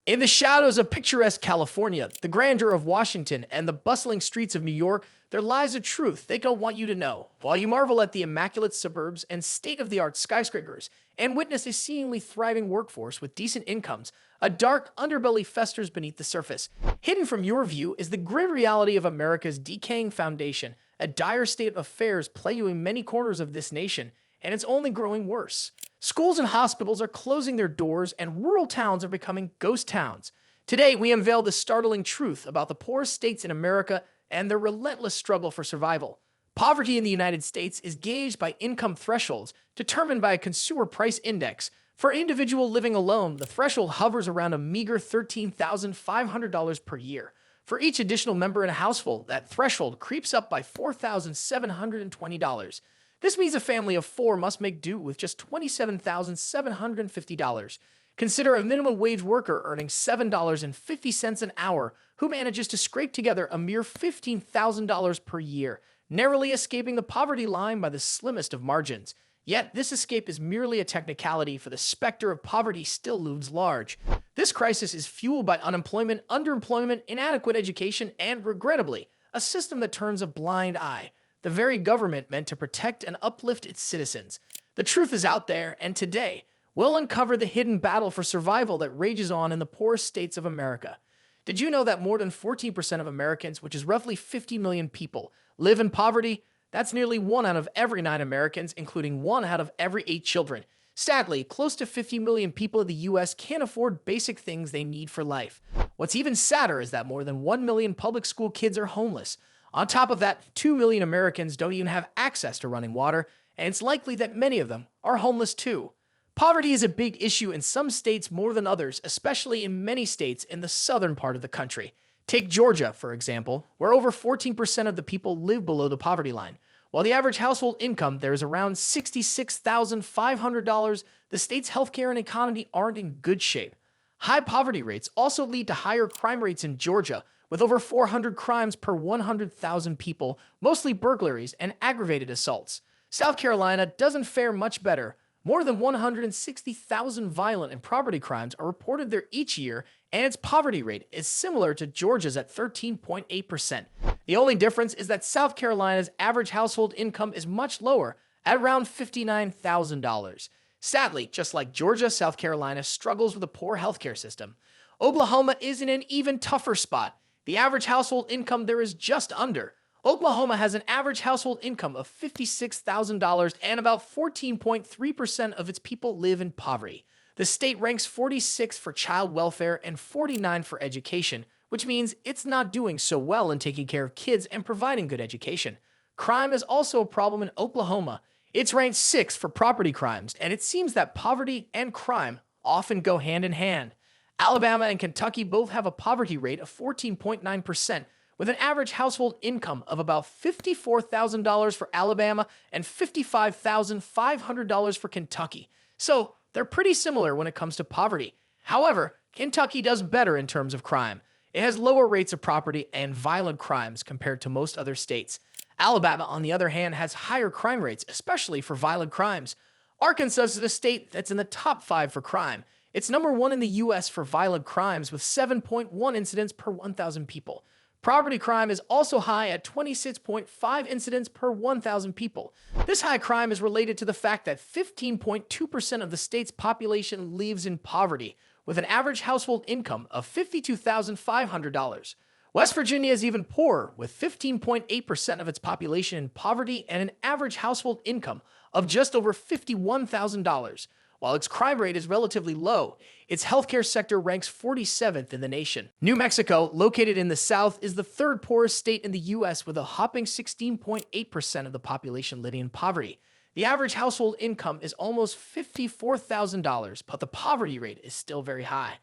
In the shadows of picturesque California, the grandeur of Washington, and the bustling streets of New York, there lies a truth they don't want you to know. While you marvel at the immaculate suburbs and state-of-the-art skyscrapers, and witness a seemingly thriving workforce with decent incomes, a dark underbelly festers beneath the surface. Hidden from your view is the grim reality of America's decaying foundation. A dire state of affairs plaguing many corners of this nation, and it's only growing worse. Schools and hospitals are closing their doors, and rural towns are becoming ghost towns. Today, we unveil the startling truth about the poorest states in America and their relentless struggle for survival. Poverty in the United States is gauged by income thresholds determined by a consumer price index. For an individual living alone, the threshold hovers around a meager $13,500 per year. For each additional member in a household, that threshold creeps up by $4,720. This means a family of four must make do with just $27,750. Consider a minimum wage worker earning $7.50 an hour who manages to scrape together a mere $15,000 per year, narrowly escaping the poverty line by the slimmest of margins. Yet, this escape is merely a technicality, for the specter of poverty still looms large. This crisis is fueled by unemployment, underemployment, inadequate education, and, regrettably, a system that turns a blind eye. The very government meant to protect and uplift its citizens. The truth is out there, and today, we'll uncover the hidden battle for survival that rages on in the poorest states of America. Did you know that more than 14% of Americans, which is roughly 50 million people, live in poverty? That's nearly 1 out of every 9 Americans, including 1 out of every 8 children. Sadly, close to 50 million people in the US can't afford basic things they need for life. What's even sadder is that more than 1 million public school kids are homeless. On top of that, 2 million Americans don't even have access to running water, and it's likely that many of them are homeless too. Poverty is a big issue in some states more than others, especially in many states in the southern part of the country. Take Georgia, for example, where over 14% of the people live below the poverty line. While the average household income there is around $66,500, the state's healthcare and economy aren't in good shape. High poverty rates also lead to higher crime rates in Georgia, with over 400 crimes per 100,000 people, mostly burglaries and aggravated assaults. South Carolina doesn't fare much better. More than 160,000 violent and property crimes are reported there each year, and its poverty rate is similar to Georgia's at 13.8%. The only difference is that South Carolina's average household income is much lower, at around $59,000. Sadly, just like Georgia, South Carolina struggles with a poor healthcare system. Oklahoma is in an even tougher spot. The average household income there is just under. Oklahoma has an average household income of $56,000, and about 14.3% of its people live in poverty. The state ranks 46 for child welfare and 49 for education, which means it's not doing so well in taking care of kids and providing good education. Crime is also a problem in Oklahoma. It's ranked 6th for property crimes, and it seems that poverty and crime often go hand in hand. Alabama and Kentucky both have a poverty rate of 14.9%, with an average household income of about $54,000 for Alabama and $55,500 for Kentucky. So, they're pretty similar when it comes to poverty. However, Kentucky does better in terms of crime. It has lower rates of property and violent crimes compared to most other states. Alabama, on the other hand, has higher crime rates, especially for violent crimes. Arkansas is the state that's in the top 5 for crime. It's number 1 in the U.S. for violent crimes, with 7.1 incidents per 1,000 people. Property crime is also high at 26.5 incidents per 1,000 people. This high crime is related to the fact that 15.2% of the state's population lives in poverty, with an average household income of $52,500. West Virginia is even poorer, with 15.8% of its population in poverty and an average household income of just over $51,000. While its crime rate is relatively low, its healthcare sector ranks 47th in the nation. New Mexico, located in the south, is the 3rd poorest state in the U.S. with a hopping 16.8% of the population living in poverty. The average household income is almost $54,000, but the poverty rate is still very high.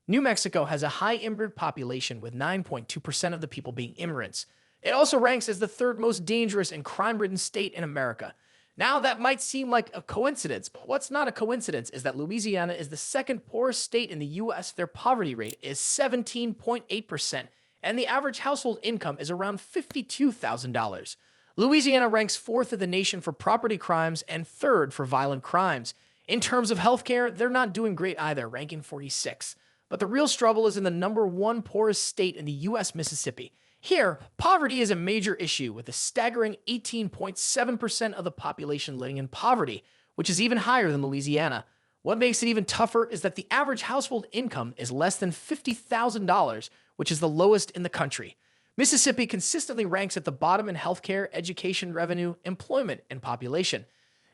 New Mexico has a high immigrant population, with 9.2% of the people being immigrants. It also ranks as the 3rd most dangerous and crime-ridden state in America. Now, that might seem like a coincidence, but what's not a coincidence is that Louisiana is the 2nd poorest state in the U.S. Their poverty rate is 17.8%, and the average household income is around $52,000. Louisiana ranks 4th in the nation for property crimes and 3rd for violent crimes. In terms of healthcare, they're not doing great either, ranking 46th. But the real struggle is in the number one poorest state in the US, Mississippi. Here, poverty is a major issue, with a staggering 18.7% of the population living in poverty, which is even higher than Louisiana. What makes it even tougher is that the average household income is less than $50,000, which is the lowest in the country. Mississippi consistently ranks at the bottom in healthcare, education revenue, employment, and population.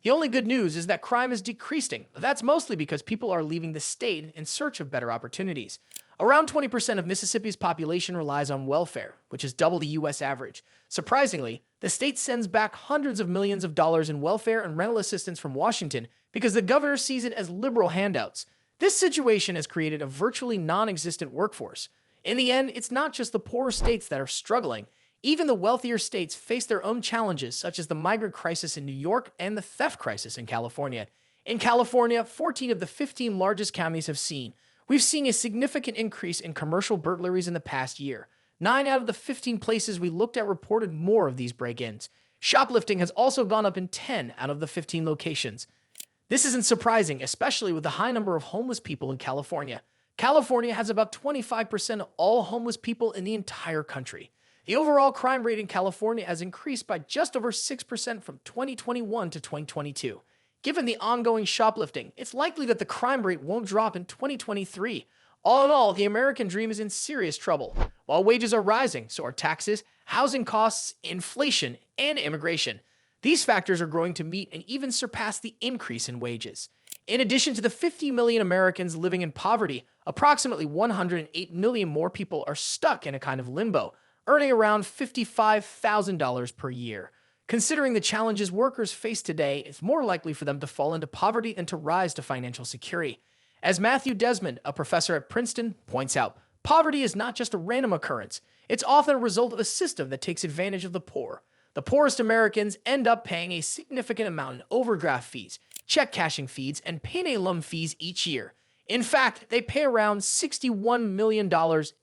The only good news is that crime is decreasing, but that's mostly because people are leaving the state in search of better opportunities. Around 20% of Mississippi's population relies on welfare, which is double the US average. Surprisingly, the state sends back hundreds of millions of dollars in welfare and rental assistance from Washington because the governor sees it as liberal handouts. This situation has created a virtually non-existent workforce. In the end, it's not just the poorer states that are struggling. Even the wealthier states face their own challenges, such as the migrant crisis in New York and the theft crisis in California. In California, 14 of the 15 largest counties we've seen a significant increase in commercial burglaries in the past year. 9 out of the 15 places we looked at reported more of these break-ins. Shoplifting has also gone up in 10 out of the 15 locations. This isn't surprising, especially with the high number of homeless people in California. California has about 25% of all homeless people in the entire country. The overall crime rate in California has increased by just over 6% from 2021 to 2022. Given the ongoing shoplifting, it's likely that the crime rate won't drop in 2023. All in all, the American dream is in serious trouble. While wages are rising, so are taxes, housing costs, inflation, and immigration. These factors are growing to meet and even surpass the increase in wages. In addition to the 50 million Americans living in poverty, approximately 108 million more people are stuck in a kind of limbo, earning around $55,000 per year. Considering the challenges workers face today, it's more likely for them to fall into poverty than to rise to financial security. As Matthew Desmond, a professor at Princeton, points out, poverty is not just a random occurrence. It's often a result of a system that takes advantage of the poor. The poorest Americans end up paying a significant amount in overdraft fees, check cashing fees, and payday loan fees each year. In fact, they pay around $61 million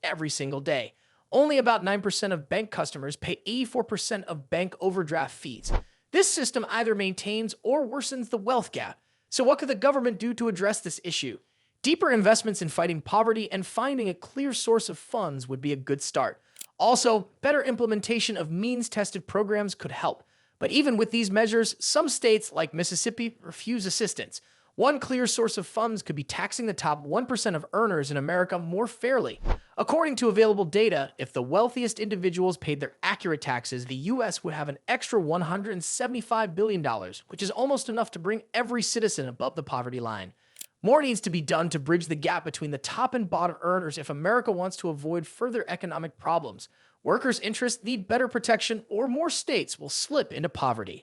every single day. Only about 9% of bank customers pay 84% of bank overdraft fees. This system either maintains or worsens the wealth gap. So what could the government do to address this issue? Deeper investments in fighting poverty and finding a clear source of funds would be a good start. Also, better implementation of means-tested programs could help. But even with these measures, some states, like Mississippi, refuse assistance. One clear source of funds could be taxing the top 1% of earners in America more fairly. According to available data, if the wealthiest individuals paid their accurate taxes, the U.S. would have an extra $175 billion, which is almost enough to bring every citizen above the poverty line. More needs to be done to bridge the gap between the top and bottom earners if America wants to avoid further economic problems. Workers' interests need better protection, or more states will slip into poverty.